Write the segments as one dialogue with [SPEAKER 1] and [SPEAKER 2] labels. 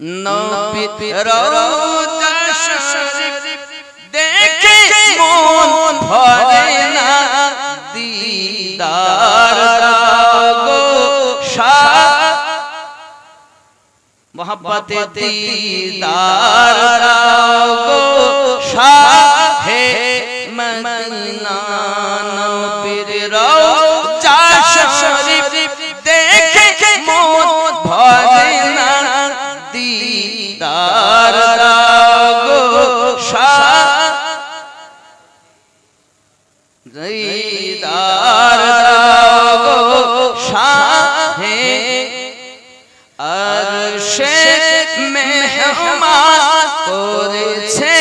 [SPEAKER 1] নবীর রওজা শরীফ দেখে মন ভরে না, দিদার দাও শাহ মোহাব্বতে দিদার দাও শাহে মদিনা। নবীর রওজা শরীফ দেখে মন ভরে না, দিদার দাও শাহ দিদার দাও শাহে আরশে মেহমান করেছে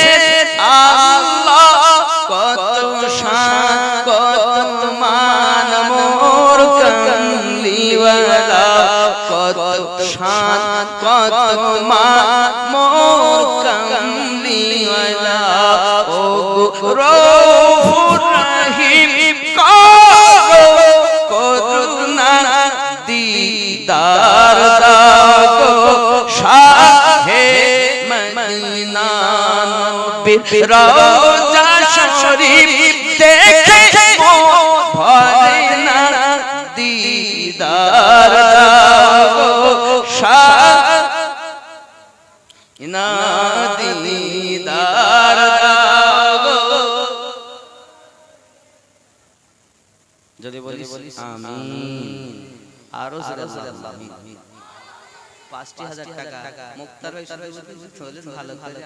[SPEAKER 1] আল্লাহ, কত শান কত মান মোর কামলিওয়ালা, কত শান কত মান মোর কামলিওয়ালা। ও রউফুর রহিম করুণা দিদার দাও শাহে মদিনা। নবীর রওজা শরীফ দেখে মন ভরে না, দিদার দাও শাহ না, দিদার দাও। যদি বলি আমিন, আরো জোরে আমিন। ৫,০০০ টাকা মুক্তার ভাই শুনলেন ভালো ভালো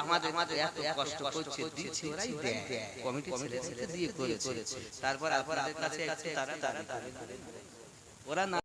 [SPEAKER 1] আমাদের এত কষ্ট করছে, দিচ্ছে ওরাই দেয়, কমিটি ছেলে দিয়ে করেছে। তারপর আপনাদের কাছে তারা ওরা না